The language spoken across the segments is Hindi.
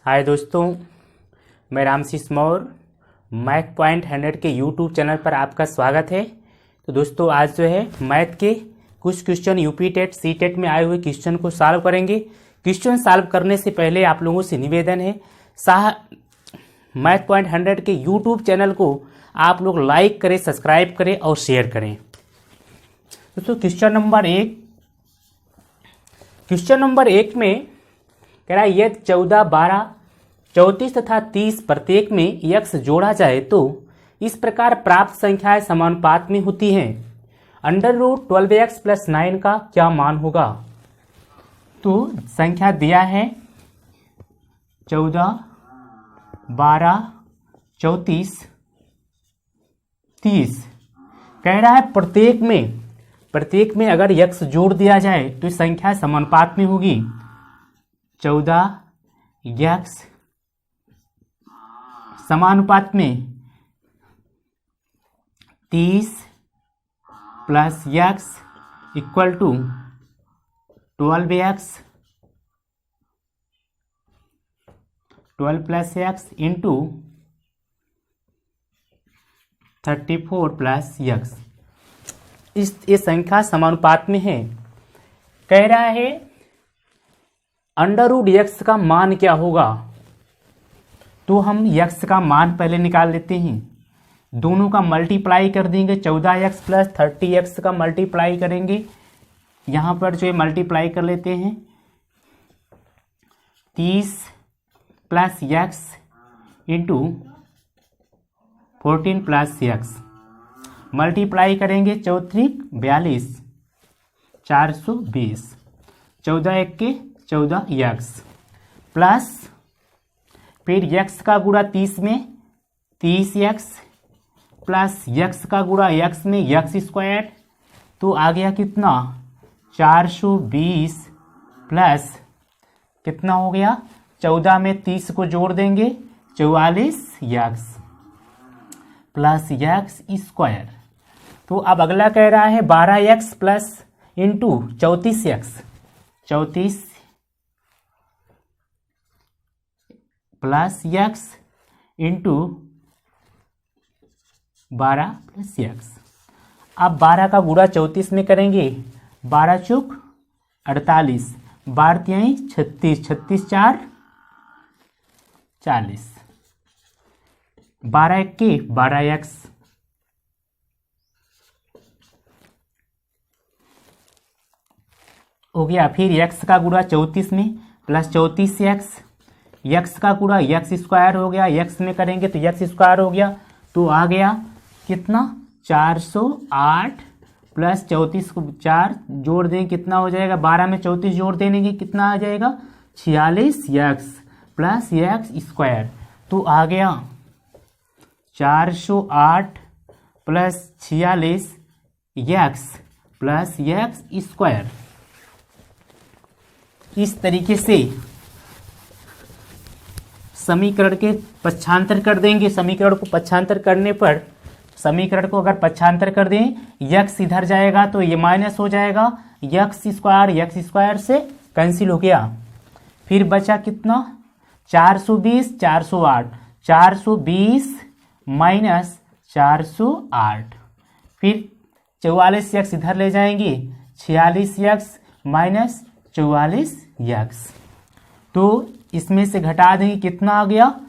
हाय दोस्तों, मैं रामशीष मौर्य मैथ पॉइंट 100 के यूट्यूब चैनल पर आपका स्वागत है। तो दोस्तों आज जो है मैथ के कुछ question UP TET CTET में आए हुए क्वेश्चन को सॉल्व करेंगे। क्वेश्चन सॉल्व करने से पहले आप लोगों से निवेदन है, मैथ पॉइंट 100 के यूट्यूब चैनल को आप लोग लाइक करें, सब्सक्राइब करें और शेयर करें। दोस्तों क्वेश्चन नंबर एक में कह रहा है यदि 14, 12, 34 तथा 30 प्रत्येक में x जोड़ा जाए तो इस प्रकार प्राप्त संख्याएं समानुपात में होती हैं। √12x + 9 का क्या मान होगा? तो संख्या दिया है 14, 12, 34, 30। कह रहा है प्रत्येक में अगर x जोड़ दिया जाए तो संख्या समानुपात में होगी। 14x समानुपात में 30 + x = 12x 12 + x × 34 + x। ये संख्या समानुपात में है। कह रहा है √x का मान क्या होगा? तो हम x का मान पहले निकाल लेते हैं। दोनों का मल्टीप्लाई कर देंगे। 14x + 30x का मल्टीप्लाई करेंगे। यहाँ पर जो है मल्टीप्लाई कर लेते हैं। 30 + x × 14 + x मल्टीप्लाई करेंगे। 4 × 42 420। 14 × 1 = 14x प्लस फिर x का गुणा 30 में 30x प्लस x का गुणा x में x²। तो आ गया कितना? 420 प्लस कितना हो गया? 14 में 30 को जोड़ देंगे 44x प्लस x²। तो अब अगला कह रहा है 12x plus into 34x 34 plus x into 12 plus x। अब 12 का गुणा 34 में करेंगे। 12 × 4 = 48, 12 × 3 = 36, 36 × 4 = 40, 12 × 1 = 12x हो गया। फिर x का गुणा 34 में प्लस 34x, x का गुणा x² हो गया। x में करेंगे तो x² हो गया। तो आ गया कितना? 408 प्लस 34 को 4 जोड़ दें कितना हो जाएगा? 12 में 34 जोड़ देंगे कितना आ जाएगा? 46x plus x²। तो आ गया 408 प्लस 46x प्लस x²। इस तरीके से समीकरण के पक्षांतर कर देंगे। समीकरण को पक्षांतर करने पर समीकरण को अगर पक्षांतर कर दें, x इधर जाएगा तो ये माइनस हो जाएगा। x² से कैंसिल हो गया। फिर बचा कितना? 420 408 420 माइनस 408। फिर 44x इधर ले जाएंगे 46x माइनस 44x। तो इसमें से घटा देंगे कितना आ गया?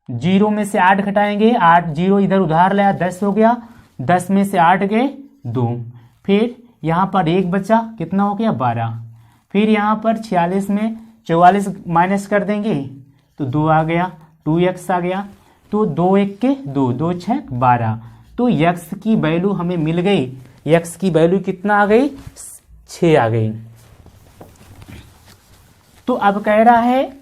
0 में से 8 घटाएंगे, 8 0 इधर उधार लाया 10 हो गया। 10 में से 8 गए 2। फिर यहाँ पर 1 बचा कितना हो गया? 12। फिर यहाँ पर 46 में 44 माइनस कर देंगे तो 2 आ गया, 2x आ गया। तो 2 1 के 2, 2 6 12। तो x की वैल्यू हमें मिल गई। x की वैल्यू कितना आ गई? 6 आ गई। तो अब कह रहा है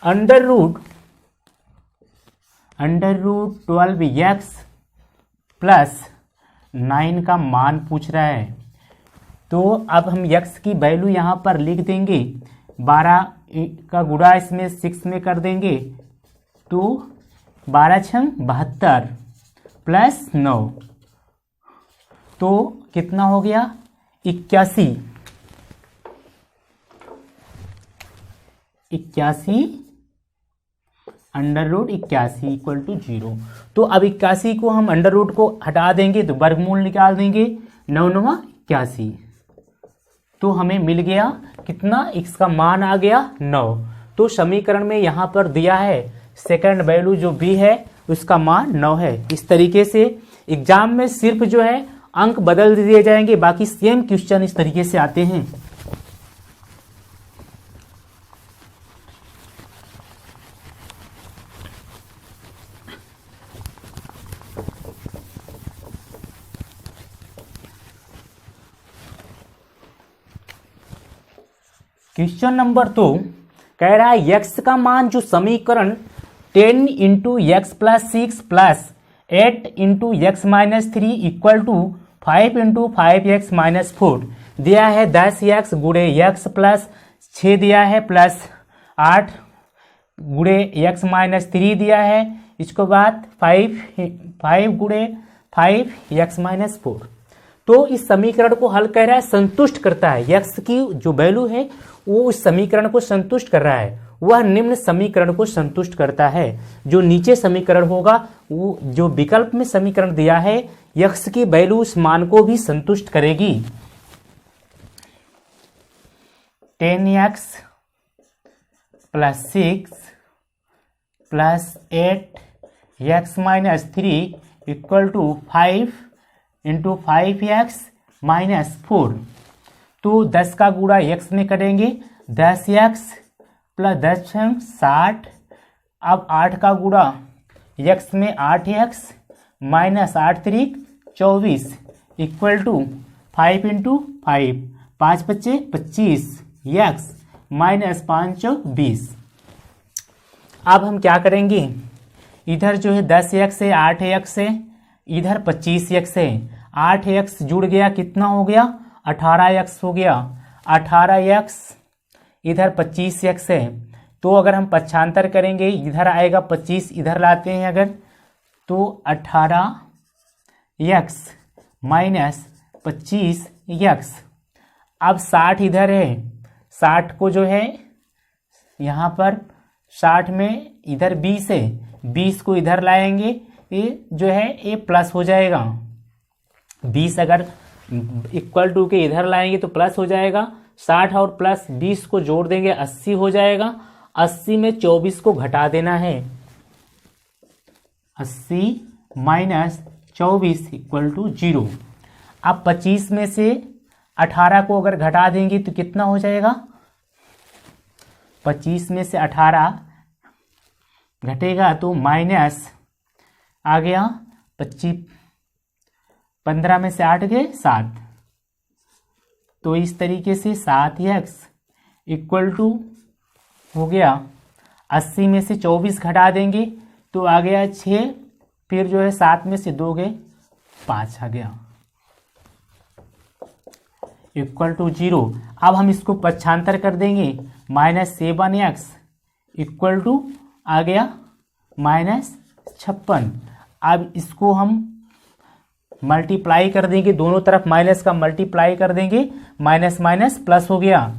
√12x + 9 का मान पूछ रहा है। तो अब हम x की वैल्यू यहाँ पर लिख देंगे। 12 का गुणा इसमें 6 में कर देंगे तो 12 × 6 = 72 प्लस 9। तो कितना हो गया? 81। 81 √81 इक्वल टू 0। तो अब 81 को हम अंडर रूट को हटा देंगे तो वर्गमूल निकाल देंगे, 9 9 81। तो हमें मिल गया कितना, इसका मान आ गया 9। तो समीकरण में यहाँ पर दिया है सेकंड वैल्यू जो बी है उसका मान 9 है। इस तरीके से एग्जाम में सिर्फ जो है अंक बदल दिए जाएंगे, बाकी सेम क्वेश्चन इस तरीके से आते हैं। क्वेश्चन नंबर 2 कह रहा है x का मान जो समीकरण 10 into x plus 6 plus 8 into x minus 3 equal to 5 into 5x minus 4 दिया है 10x गुणे एक्स प्लस 6 दिया है प्लस 8 गुणे एक्स माइनस 3 दिया है, इसके बाद 5 गुणे 5x माइनस 4। तो इस समीकरण को हल कर रहा है, संतुष्ट करता है, x की जो वैल्यू है वो उस समीकरण को संतुष्ट कर रहा है, वह निम्न समीकरण को संतुष्ट करता है। जो नीचे समीकरण होगा वो जो विकल्प में समीकरण दिया है x की वैल्यू उस मान को भी संतुष्ट करेगी। 10x plus 6 plus 8x minus 3 equal to 5 into 5x minus 4। तो 10 का गुणा x में करेंगे, 10x प्लस 10 60। अब 8 का गुणा x में 8x minus 8 3 24 equal to 5 into 5, 5 बच्चे 25 x माइनस 5 20। अब हम क्या करेंगे, इधर जो है 10x है 8x है, इधर 25x है, 8x जुड़ गया कितना हो गया 18x हो गया, 18x इधर 25x है। तो अगर हम पक्षांतर करेंगे इधर आएगा 25, इधर लाते हैं अगर तो 18x माइनस 25x। अब 60 इधर है, 60 को जो है यहाँ पर 60 में इधर 20 है, 20 को इधर लाएंगे, ये जो है ये प्लस हो जाएगा। 20 अगर इक्वल टू के इधर लाएंगे तो प्लस हो जाएगा, 60 और प्लस 20 को जोड़ देंगे 80 हो जाएगा। 80 में 24 को घटा देना है, 80 माइनस 24 इक्वल टू 0। अब 25 में से 18 को अगर घटा देंगे तो कितना हो जाएगा, 25 में से 18 घटेगा तो माइनस आ गया 25, 15 में से 8 गए 7। तो इस तरीके से 7x इक्वल टू हो गया, 80 में से 24 घटा देंगे तो आ गया 6, फिर जो है 7 में से 2 गए 5 आ गया इक्वल टू 0। अब हम इसको पक्षांतर कर देंगे, माइनस 7x इक्वल टू आ गया माइनस 56। अब इसको हम मल्टीप्लाई कर देंगे, दोनों तरफ माइनस का मल्टीप्लाई कर देंगे, माइनस माइनस प्लस हो गया।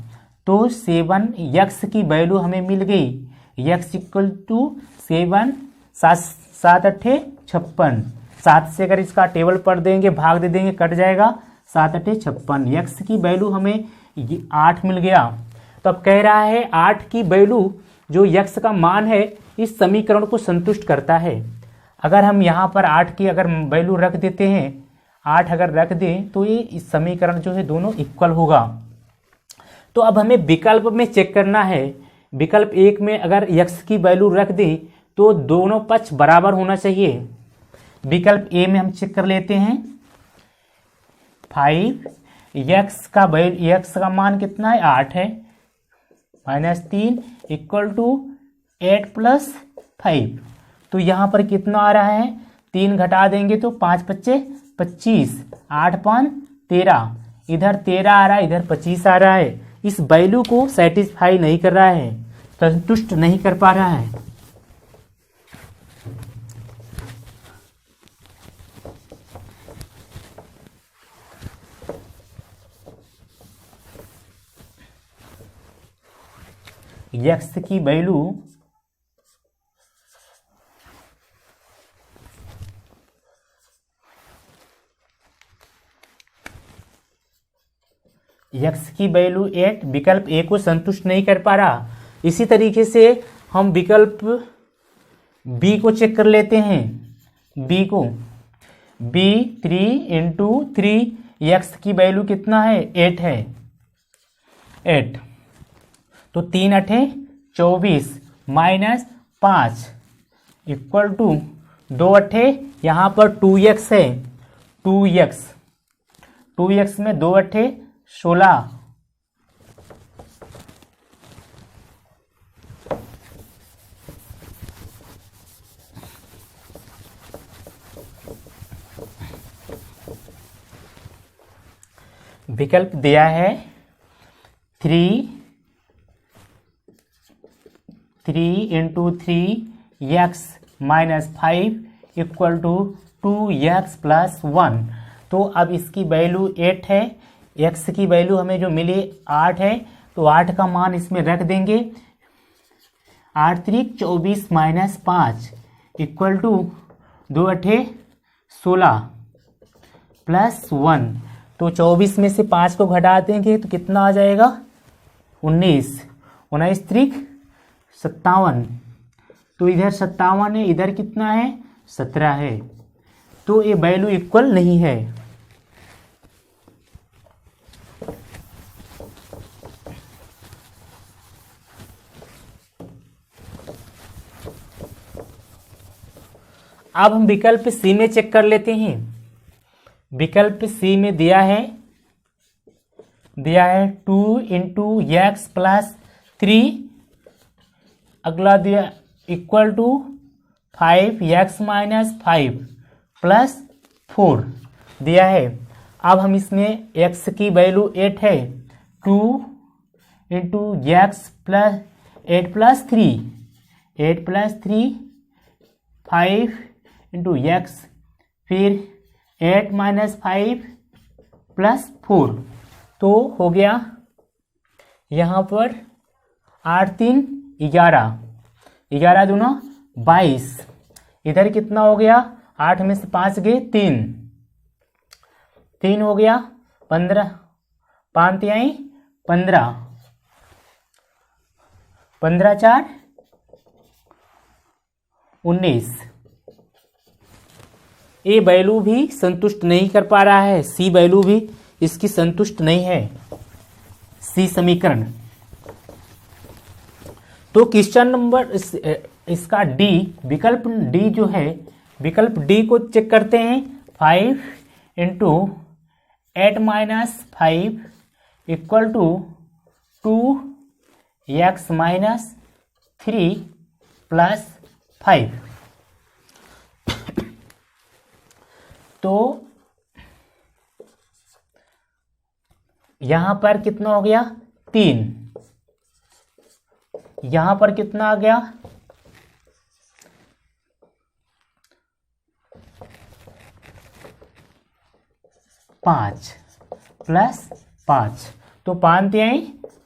तो 7x की वैल्यू हमें मिल गई, x इक्वल टू 7, 7 8 56। 7 से अगर इसका टेबल पढ़ देंगे भाग दे देंगे कट जाएगा, 7 8 56। x की वैल्यू हमें 8 मिल गया। तो अब कह रहा है 8 की वैल्यू जो x का मान है इस समीकरण को संतुष्ट करता है। अगर हम यहाँ पर 8 की अगर वैल्यू रख देते हैं, 8 अगर रख दें तो ये इस समीकरण जो है दोनों इक्वल होगा। तो अब हमें विकल्प में चेक करना है, विकल्प 1 में अगर x की वैल्यू रख दें तो दोनों पक्ष बराबर होना चाहिए। विकल्प ए में हम चेक कर लेते हैं, 5 x का मान कितना है 8 है, माइनस 3 इक्वल टू 8 प्लस 5। तो यहाँ पर कितना आ रहा है, 3 घटा देंगे तो 5 बच्चे 25, 8 5 13, इधर 13 आ रहा है इधर 25 आ रहा है। इस वैल्यू को सेटिस्फाई नहीं कर रहा है, संतुष्ट नहीं कर पा रहा है। x की वैल्यू x की वैल्यू 8 विकल्प ए को संतुष्ट नहीं कर पा रहा। इसी तरीके से हम विकल्प बी को चेक कर लेते हैं। बी को बी 3 इंटू 3 एक्स की वैल्यू कितना है 8 है 8 तो 3 अठे 24 माइनस 5 इक्वल टू 2 अठे यहाँ पर 2x है 2x में 2 अठे 16 विकल्प दिया है 3 into 3x minus 5 equal to 2x plus 1। तो अब इसकी वैल्यू 8 है, x की वैल्यू हमें जो मिली 8 है, तो 8 का मान इसमें रख देंगे। 8 3 24 माइनस 5 इक्वल टू 2 अठे 16 प्लस 1। तो 24 में से 5 को घटा देंगे तो कितना आ जाएगा 19 19 त्रिक 57। तो इधर 57 है, इधर कितना है 17 है। तो ये वैल्यू इक्वल नहीं है। अब हम विकल्प सी में चेक कर लेते हैं। विकल्प सी में दिया है 2 इंटू एक्स प्लस 3, अगला दिया equal to 5x minus 5 plus 4 दिया है। अब हम इसमें x की वैल्यू 8 है, 2 into x plus 8 plus 3 5 into x, फिर 8 माइनस 5 प्लस 4। तो हो गया यहाँ पर 8 3 11 11 दूना 22। इधर कितना हो गया 8 में से 5 गए 3 हो गया 15 5 तिहाई 15 15 4 19। ये वैल्यू भी संतुष्ट नहीं कर पा रहा है, सी वैल्यू भी इसकी संतुष्ट नहीं है, सी समीकरण। तो क्वेश्चन नंबर इसका डी, विकल्प डी जो है, विकल्प डी को चेक करते हैं। 5 into 8 minus 5 equal to 2x minus 3 plus 5। तो यहां पर कितना हो गया 3, यहां पर कितना आ गया 5 प्लस 5। तो 5 तिहाई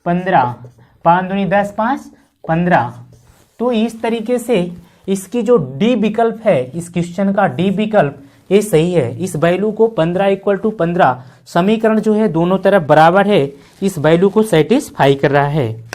15, 5 दूनी 10 5 15। तो इस तरीके से इसकी जो डी विकल्प है, इस क्वेश्चन का डी विकल्प ये सही है। इस वैल्यू को 15 इक्वल टू 15 समीकरण जो है दोनों तरफ बराबर है, इस वैल्यू को सेटिस्फाई कर रहा है।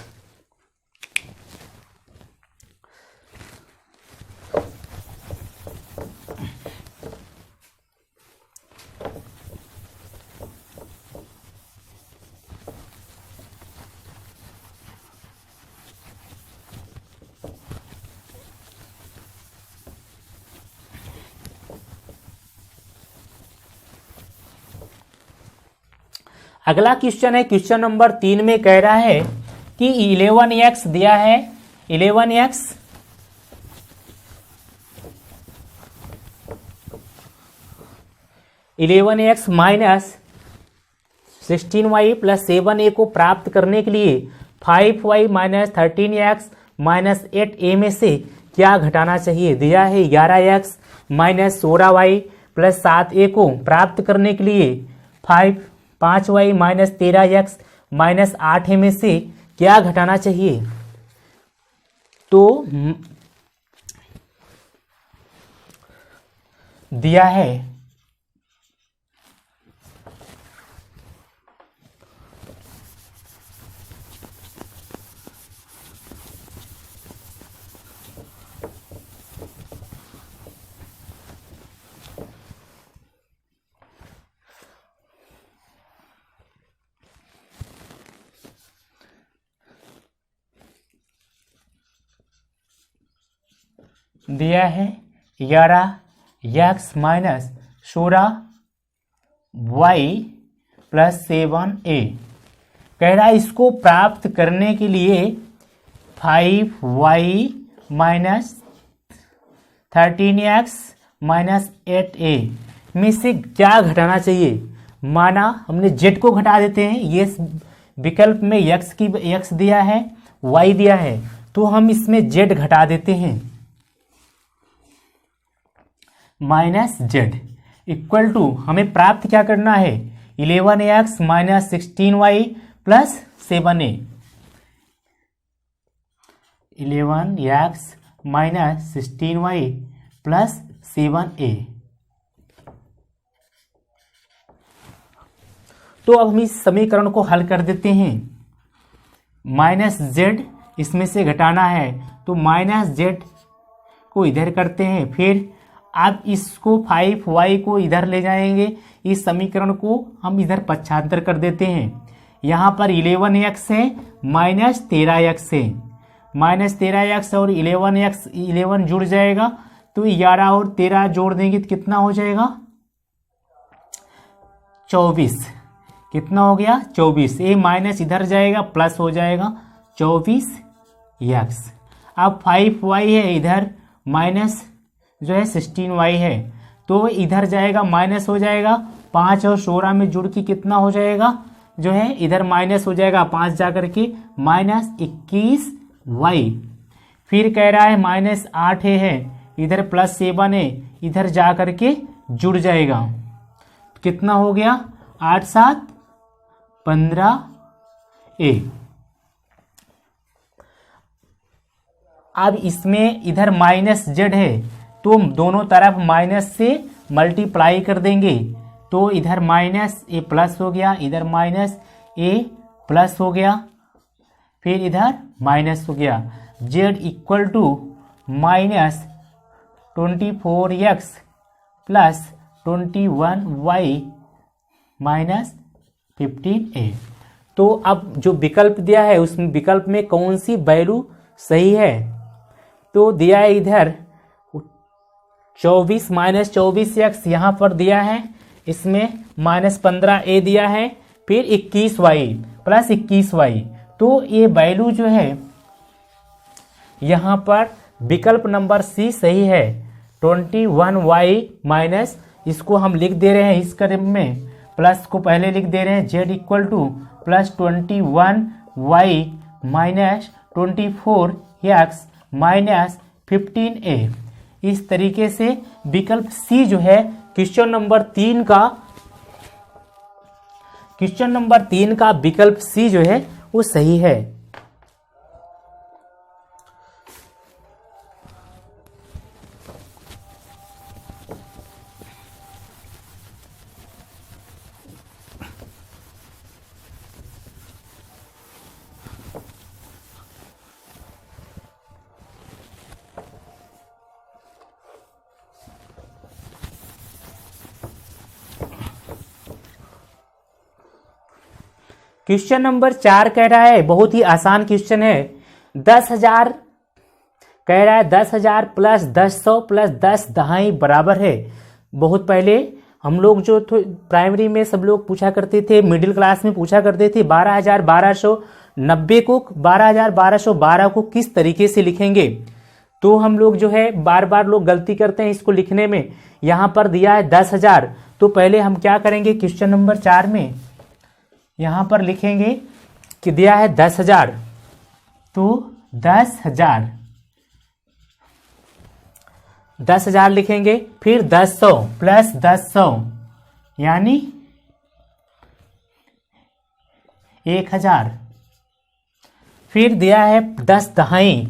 अगला क्वेश्चन है, क्वेश्चन नंबर 3 में कह रहा है कि 11x दिया है, 11x minus 16y plus 7a को प्राप्त करने के लिए 5y minus 13x minus 8a में से क्या घटाना चाहिए। दिया है 11x minus 16y plus 7a को प्राप्त करने के लिए 5y minus 13x minus 8a में से क्या घटाना चाहिए। तो दिया है दिया है 11x minus 16y plus 7a। कह रहा है इसको प्राप्त करने के लिए 5y minus 13x minus 8a में से क्या घटाना चाहिए। माना हमने z को घटा देते हैं, ये विकल्प में x दिया है, y दिया है, तो हम इसमें z घटा देते हैं। माइनस z इक्वल टू हमें प्राप्त क्या करना है 11x minus 16y plus 7a। 11x minus 16y plus 7a। तो अब हम इस समीकरण को हल कर देते हैं। माइनस z इसमें से घटाना है तो माइनस z को इधर करते हैं, फिर आप इसको 5y को इधर ले जाएंगे, इस समीकरण को हम इधर पक्षांतर कर देते हैं। यहाँ पर 11x है माइनस 13x है, माइनस 13x और 11x 11 जुड़ जाएगा तो 11 और 13 जोड़ देंगे तो कितना हो जाएगा 24। कितना हो गया 24। ये माइनस इधर जाएगा प्लस हो जाएगा 24x। अब 5y है इधर माइनस जो है 16y है तो इधर जाएगा माइनस हो जाएगा 5 और 16 में जुड़ के कितना हो जाएगा जो है इधर माइनस हो जाएगा 5 जाकर के माइनस 21y। फिर कह रहा है माइनस 8 है इधर प्लस 7 है, इधर जा करके जुड़ जाएगा, कितना हो गया 8 7 15a। अब इसमें इधर माइनस z है तो दोनों तरफ माइनस से मल्टीप्लाई कर देंगे तो इधर माइनस a प्लस हो गया, इधर माइनस a प्लस हो गया, फिर इधर माइनस हो गया। z equal to minus 24x plus 21y minus 15a। तो अब जो विकल्प दिया है उस विकल्प में कौन सी वैल्यू सही है, तो दिया है इधर 24 माइनस 24x यहाँ पर दिया है, इसमें माइनस 15a दिया है, फिर 21y प्लस 21y। तो ये वैल्यू जो है यहाँ पर विकल्प नंबर सी सही है 21y माइनस, इसको हम लिख दे रहे हैं इस क्रम में, प्लस को पहले लिख दे रहे हैं z equal two plus 21y minus 24x minus 15a। इस तरीके से विकल्प सी जो है क्वेश्चन नंबर 3 का विकल्प सी जो है वो सही है। क्वेश्चन नंबर 4 कह रहा है, बहुत ही आसान क्वेश्चन है, 10,000 कह रहा है 10,000 प्लस 10,100 प्लस 10 दहाई बराबर है। बहुत पहले हम लोग जो प्राइमरी में सब लोग पूछा करते थे, मिडिल क्लास में पूछा करते थे 12,1290 को 12,1212 को किस तरीके से लिखेंगे। तो हम लोग जो है बार बार लोग गलती करते हैं इसको लिखने में। यहाँ पर दिया है 10,000, तो पहले हम क्या करेंगे क्वेश्चन नंबर 4 में यहाँ पर लिखेंगे कि दिया है 10,000, तो 10,000 लिखेंगे, फिर 10,100 प्लस 10,100 यानी 1,000, फिर दिया है 10 दहाई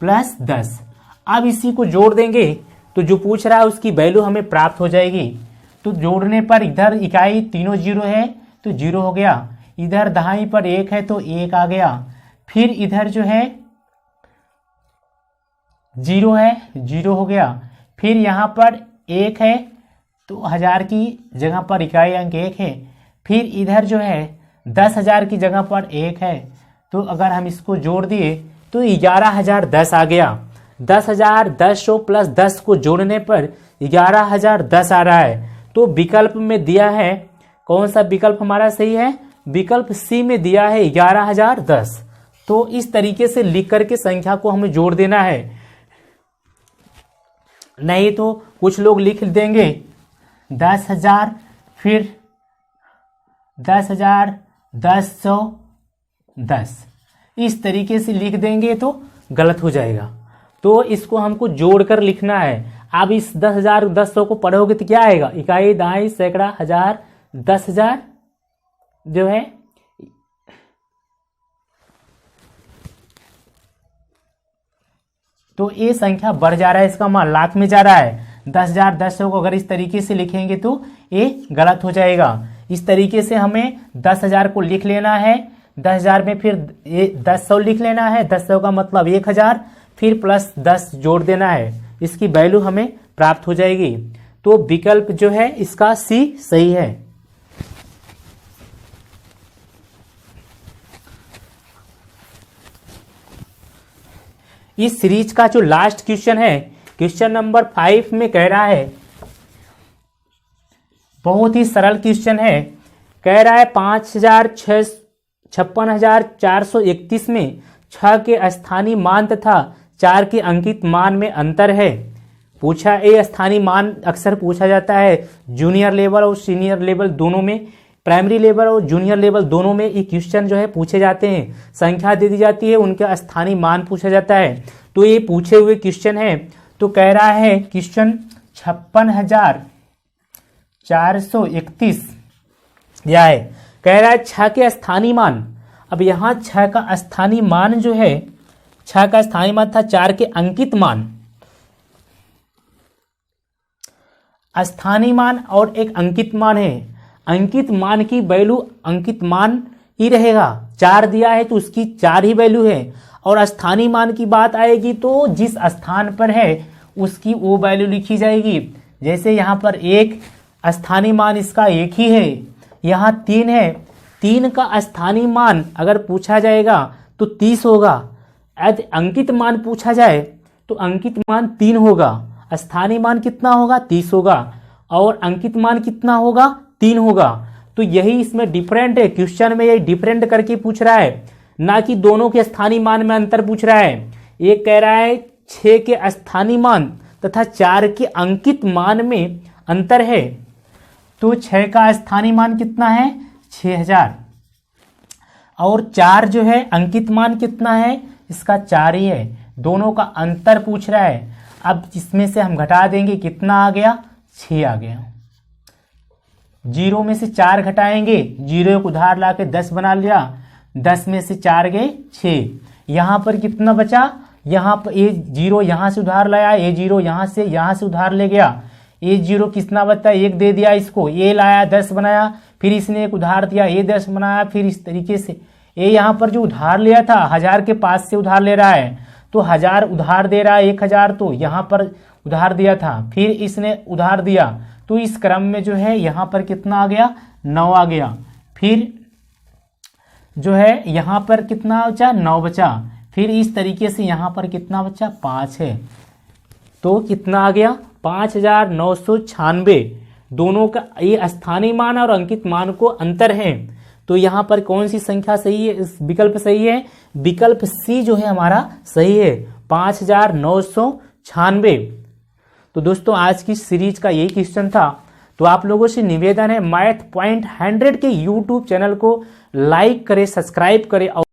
प्लस 10। अब इसी को जोड़ देंगे तो जो पूछ रहा है उसकी वैल्यू हमें प्राप्त हो जाएगी। तो जोड़ने पर इधर इकाई तीनों जीरो है तो जीरो हो गया, इधर दहाई पर 1 है तो 1 आ गया, फिर इधर जो है 0 है 0 हो गया, फिर यहाँ पर 1 है तो 1000 की जगह पर इकाई अंक 1 है, फिर इधर जो है 10,000 की जगह पर 1 है, तो अगर हम इसको जोड़ दिए तो 11,010 आ गया। 10,100 प्लस 10 को जोड़ने पर 11,010 आ रहा है। तो विकल्प में दिया है, कौन सा विकल्प हमारा सही है? विकल्प सी में दिया है 11,010। तो इस तरीके से लिख करके संख्या को हमें जोड़ देना है। नहीं तो कुछ लोग लिख देंगे 10,000 फिर 10,110 इस तरीके से लिख देंगे तो गलत हो जाएगा। तो इसको हमको जोड़कर लिखना है। अब इस 10,100 को पढ़ोगे तो क्या आएगा? इकाई, दहाई, सैकड़ा, हजार, 10,000 जो है तो ये संख्या बढ़ जा रहा है, इसका मान लाख में जा रहा है। 10,100 को अगर इस तरीके से लिखेंगे तो ये गलत हो जाएगा। इस तरीके से हमें 10,000 को लिख लेना है। 10,000 में फिर 10,100 लिख लेना है। 10,100 का मतलब 1,000 फिर प्लस 10 जोड़ देना है। इसकी वैल्यू हमें प्राप्त हो जाएगी। तो विकल्प जो है इसका सी सही है। इस सीरीज का जो लास्ट क्वेश्चन है, क्वेश्चन नंबर 5 में कह रहा है, बहुत ही सरल क्वेश्चन है। कह रहा है 56,431 में 6 के स्थानीय मान तथा 4 के अंकित मान में अंतर है। पूछा, ये स्थानीय मान अक्सर पूछा जाता है जूनियर लेवल और सीनियर लेवल दोनों में, प्राइमरी लेवल और जूनियर लेवल दोनों में ये क्वेश्चन जो है पूछे जाते हैं। संख्या दे दी जाती है, उनका स्थानीय मान पूछा जाता है। तो ये पूछे हुए क्वेश्चन है। तो कह रहा है क्वेश्चन 56,431 यह है। कह रहा है 6 के स्थानीय मान। अब यहाँ 6 का स्थानीय मान जो है, 6 का स्थानीय मान था 4 के अंकित मान। स्थानीय मान और एक अंकित मान है। अंकित मान की वैल्यू अंकित मान ही रहेगा। 4 दिया है तो उसकी 4 ही वैल्यू है। और स्थानीय मान की बात आएगी तो जिस स्थान पर है उसकी वो वैल्यू लिखी जाएगी। जैसे यहाँ पर एक स्थानीय मान इसका 1 ही है, यहाँ 3 है। 3 का स्थानीय मान अगर पूछा जाएगा तो 30 होगा। यदि अंकित मान पूछा जाए तो अंकित मान 3 होगा, स्थानीय मान कितना होगा? 30 होगा। और अंकित मान कितना होगा? 3 होगा। तो यही इसमें डिफरेंट है। क्वेश्चन में ये डिफरेंट करके पूछ रहा है, ना कि दोनों के स्थानीय मान में अंतर पूछ रहा है। एक कह रहा है 6 के स्थानीय मान तथा 4 के अंकित मान में अंतर है। तो 6 का स्थानीय मान कितना है? 6,000। और 4 जो है अंकित मान कितना है? इसका 4 ही है। दोनों का अंतर पूछ रहा है। अब इसमें से हम घटा देंगे, कितना आ गया? 6 आ गया। 0 में से 4 घटाएंगे, 0 को उधार ला के 10 बना लिया। 10 में से 4 गए 6। यहाँ पर कितना बचा? यहाँ पर ये 0 यहाँ से उधार लाया, ये 0 यहाँ से उधार ले गया। ये 0 कितना बचा? 1 दे दिया इसको। ये लाया 10 बनाया, फिर इसने एक उधार दिया, ये 10 बनाया। फिर इस तरीके से ये यहाँ पर जो उधार लिया था 1000 के पास से उधार ले रहा है, तो 1000 उधार दे रहा है, 1000 तो यहाँ पर उधार दिया था, फिर इसने उधार दिया। तो इस क्रम में जो है यहाँ पर कितना आ गया? 9 आ गया। फिर जो है यहाँ पर कितना बचा? 9 बचा। फिर इस तरीके से यहाँ पर कितना बचा? 5 है। तो कितना आ गया? 5,996। दोनों का ये स्थानीय मान और अंकित मान को अंतर है। तो यहाँ पर कौन सी संख्या सही है? इस विकल्प सही है। विकल्प सी जो है हमारा सही है, 5,996। तो दोस्तों आज की सीरीज का यही क्वेश्चन था। तो आप लोगों से निवेदन है, मैथ पॉइंट 100 के यूट्यूब चैनल को लाइक करें, सब्सक्राइब करें और